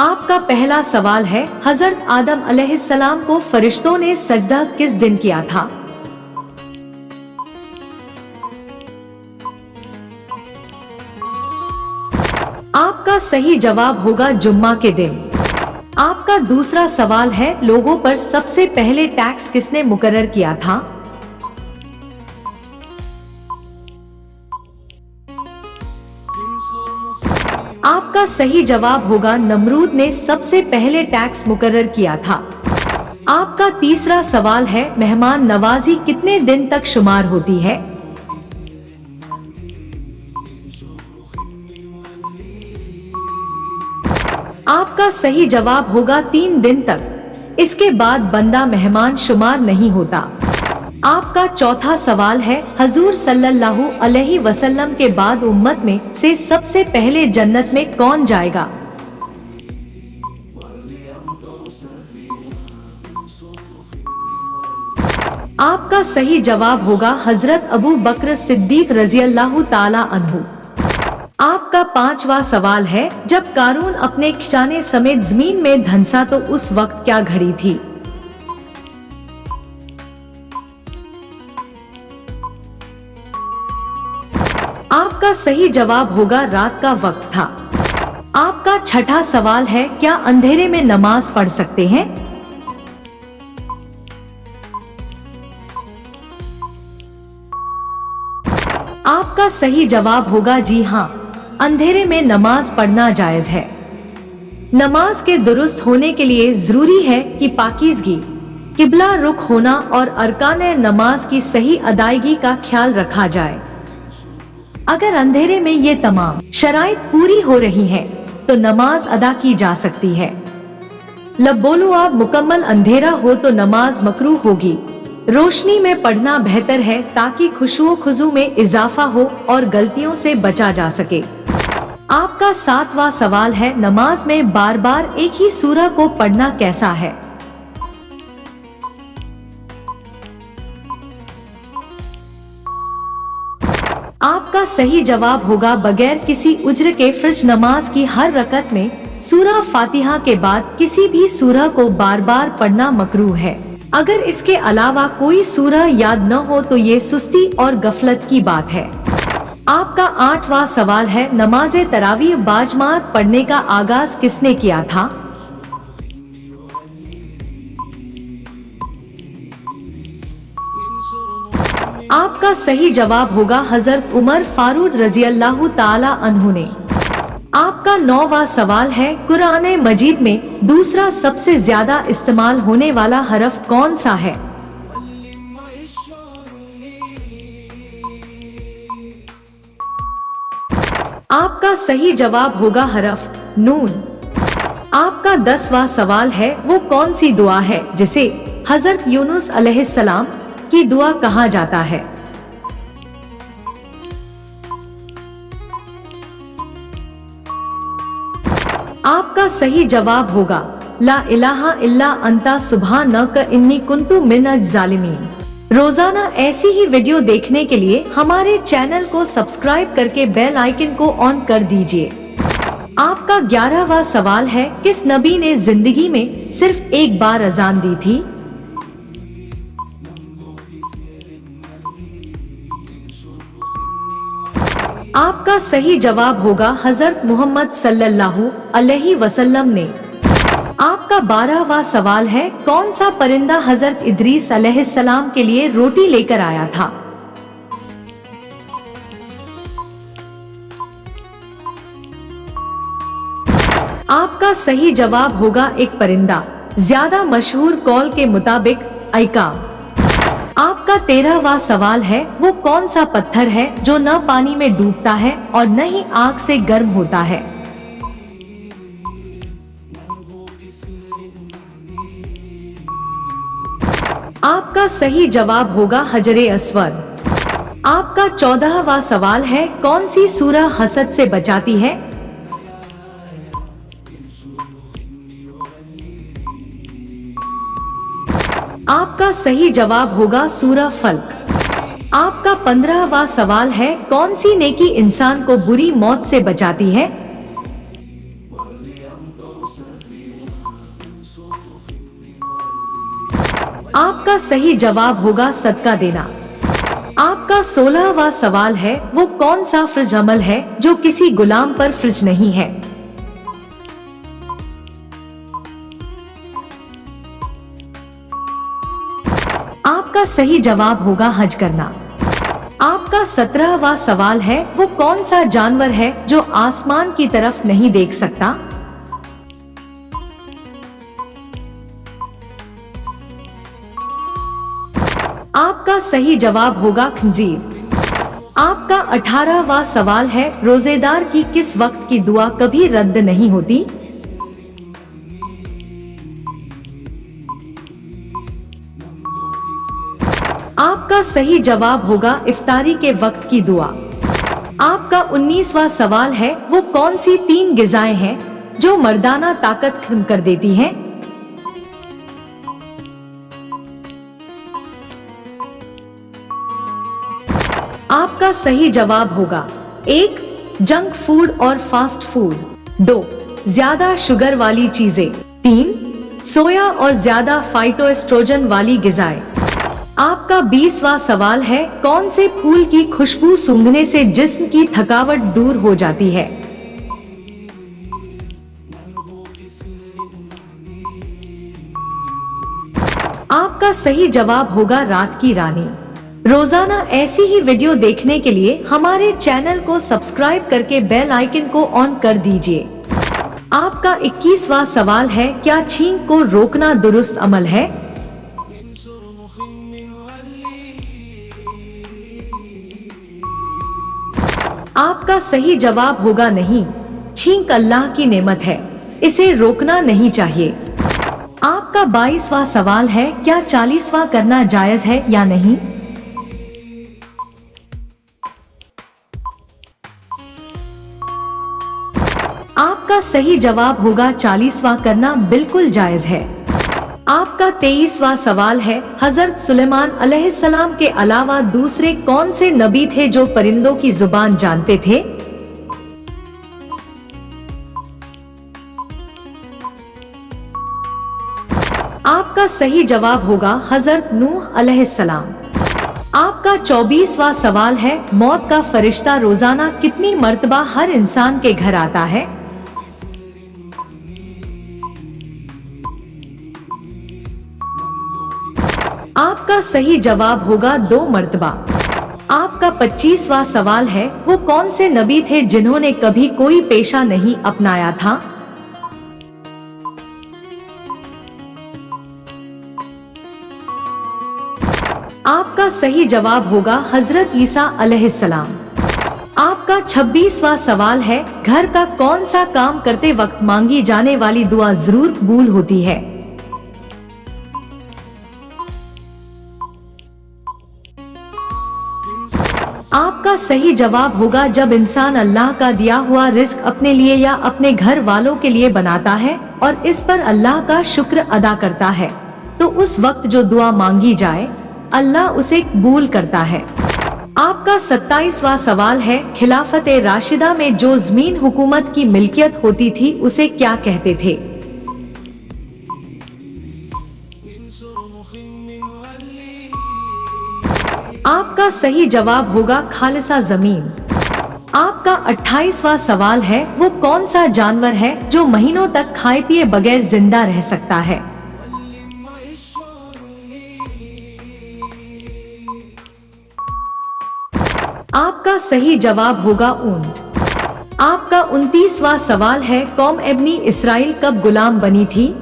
आपका पहला सवाल है, हजरत आदम अलैहिस्सलाम को फरिश्तों ने सजदा किस दिन किया था? आपका सही जवाब होगा जुम्मा के दिन। आपका दूसरा सवाल है, लोगों पर सबसे पहले टैक्स किसने मुकर्रर किया था? आपका सही जवाब होगा नमरूद ने सबसे पहले टैक्स मुकर्रर किया था। आपका तीसरा सवाल है, मेहमान नवाजी कितने दिन तक शुमार होती है? आपका सही जवाब होगा 3 दिन तक। इसके बाद बंदा मेहमान शुमार नहीं होता। आपका चौथा सवाल है, हजूर सल्लल्लाहु अलैहि वसल्लम के बाद उम्मत में से सबसे पहले जन्नत में कौन जाएगा? आपका सही जवाब होगा हजरत अबू बकर सिद्दीक रज़ियल्लाहु ताला अन्हु। आपका पांचवा सवाल है, जब कारून अपने खजाने समेत जमीन में धंसा तो उस वक्त क्या घड़ी थी? आपका सही जवाब होगा रात का वक्त था। आपका छठा सवाल है, क्या अंधेरे में नमाज पढ़ सकते हैं? आपका सही जवाब होगा जी हाँ, अंधेरे में नमाज पढ़ना जायज है। नमाज के दुरुस्त होने के लिए जरूरी है कि पाकीज़गी, किबला रुख होना और अरकान नमाज की सही अदायगी का ख्याल रखा जाए। अगर अंधेरे में ये तमाम शराइत पूरी हो रही हैं, तो नमाज अदा की जा सकती है। बोलो आप मुकम्मल अंधेरा हो तो नमाज मकरूह होगी। रोशनी में पढ़ना बेहतर है ताकि खुशू खुजू में इजाफा हो और गलतियों से बचा जा सके। आपका सातवां सवाल है, नमाज में बार बार एक ही सूरा को पढ़ना कैसा है? आपका सही जवाब होगा बगैर किसी उज्र के फर्ज नमाज की हर रकत में सूरा फातिहा के बाद किसी भी सूरा को बार बार पढ़ना मकरूह है। अगर इसके अलावा कोई सूरा याद न हो तो ये सुस्ती और गफलत की बात है। आपका आठवां सवाल है, नमाज तरावीह बाजमात पढ़ने का आगाज किसने किया था? आपका सही जवाब होगा हजरत उमर फारूक रज़ियल्लाहु ताला अन्हु ने। आपका 9वां सवाल है, कुरान मजीद में दूसरा सबसे ज्यादा इस्तेमाल होने वाला हरफ कौन सा है? आपका सही जवाब होगा हरफ नून। आपका 10वां सवाल है, वो कौन सी दुआ है जिसे हजरत यूनुस अलैहिस्सलाम की दुआ कहा जाता है? आपका सही जवाब होगा ला इलाहा इल्ला अंता सुब्हानक इन्नी कुन्तु मिनज जालिमीन। रोजाना ऐसी ही वीडियो देखने के लिए हमारे चैनल को सब्सक्राइब करके बेल आइकन को ऑन कर दीजिए। आपका 11वां सवाल है, किस नबी ने जिंदगी में सिर्फ एक बार अजान दी थी? आपका सही जवाब होगा हजरत मोहम्मद सल्लल्लाहु अलैहि वसल्लम ने। आपका 12वां सवाल है, कौन सा परिंदा हजरत इदरीस अलैहिस्सलाम के लिए रोटी लेकर आया था? आपका सही जवाब होगा एक परिंदा, ज्यादा मशहूर कौल के मुताबिक अइकाब। आपका 13वां सवाल है, वो कौन सा पत्थर है जो न पानी में डूबता है और न ही आग से गर्म होता है? आपका सही जवाब होगा हजरे अस्वद। आपका 14वां सवाल है, कौन सी सूरा हसद से बचाती है? आपका सही जवाब होगा सूरा फल्क। आपका 15वां सवाल है, कौन सी नेकी इंसान को बुरी मौत से बचाती है? आपका सही जवाब होगा सदका देना। आपका 16वां सवाल है, वो कौन सा फर्ज अमल है जो किसी गुलाम पर फर्ज नहीं है? आपका सही जवाब होगा हज करना। आपका 17वां सवाल है, वो कौन सा जानवर है जो आसमान की तरफ नहीं देख सकता? आपका सही जवाब होगा खंजीर। आपका 18वां सवाल है, रोजेदार की किस वक्त की दुआ कभी रद्द नहीं होती? आपका सही जवाब होगा इफ्तारी के वक्त की दुआ। आपका 19वां सवाल है, वो कौन सी 3 ग़िज़ाएं हैं जो मर्दाना ताकत खत्म कर देती हैं? आपका सही जवाब होगा 1 जंक फूड और फास्ट फूड, 2 ज्यादा शुगर वाली चीजें, 3 सोया और ज्यादा फाइटोएस्ट्रोजन वाली ग़िज़ाएं। आपका 20वां सवाल है, कौन से फूल की खुशबू सूंघने से जिस्म की थकावट दूर हो जाती है? आपका सही जवाब होगा रात की रानी। रोजाना ऐसी ही वीडियो देखने के लिए हमारे चैनल को सब्सक्राइब करके बेल आइकन को ऑन कर दीजिए। आपका 21वां सवाल है, क्या छींक को रोकना दुरुस्त अमल है? आपका सही जवाब होगा नहीं, छींक अल्लाह की नेमत है, इसे रोकना नहीं चाहिए। आपका 22वां सवाल है, क्या 40वां करना जायज है या नहीं? आपका सही जवाब होगा 40वां करना बिल्कुल जायज है। आपका 23वां सवाल है, हजरत सुलेमान अलैहिस्सलाम के अलावा दूसरे कौन से नबी थे जो परिंदों की जुबान जानते थे? आपका सही जवाब होगा हजरत नूह अलैहिस्सलाम। आपका 24वां सवाल है, मौत का फरिश्ता रोजाना कितनी मर्तबा हर इंसान के घर आता है? आपका सही जवाब होगा 2 मर्तबा। आपका 25वां सवाल है, वो कौन से नबी थे जिन्होंने कभी कोई पेशा नहीं अपनाया था? आपका सही जवाब होगा हजरत ईसा अलैहिस्सलाम। आपका 26वां सवाल है, घर का कौन सा काम करते वक्त मांगी जाने वाली दुआ जरूर कबूल होती है? आपका सही जवाब होगा जब इंसान अल्लाह का दिया हुआ रिस्क अपने लिए या अपने घर वालों के लिए बनाता है और इस पर अल्लाह का शुक्र अदा करता है, तो उस वक्त जो दुआ मांगी जाए अल्लाह उसे कबूल करता है। आपका 27वां सवाल है, खिलाफत राशिदा में जो जमीन हुकूमत की मिल्कियत होती थी उसे क्या कहते थे? आपका सही जवाब होगा खालिसा जमीन। आपका 28वां सवाल है, वो कौन सा जानवर है जो महीनों तक खाए पिए बगैर जिंदा रह सकता है? आपका सही जवाब होगा ऊंट। आपका 29वां सवाल है, कौम एबनी इसराइल कब गुलाम बनी थी?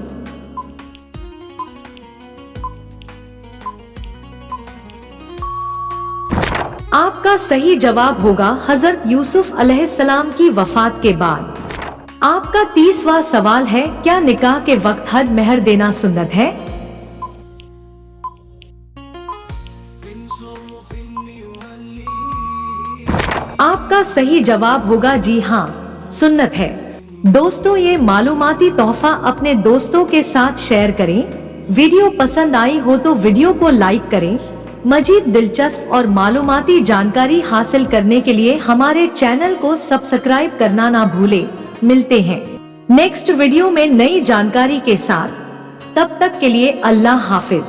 आपका सही जवाब होगा हजरत यूसुफ अलैहिस्सलाम की वफात के बाद। आपका 30वां सवाल है, क्या निकाह के वक्त हद मेहर देना सुन्नत है? आपका सही जवाब होगा जी हाँ, सुन्नत है। दोस्तों, ये मालूमाती तोहफा अपने दोस्तों के साथ शेयर करें। वीडियो पसंद आई हो तो वीडियो को लाइक करें। मजीद दिलचस्प और मालूमाती जानकारी हासिल करने के लिए हमारे चैनल को सब्सक्राइब करना ना भूलें। मिलते हैं नेक्स्ट वीडियो में नई जानकारी के साथ। तब तक के लिए अल्लाह हाफिज।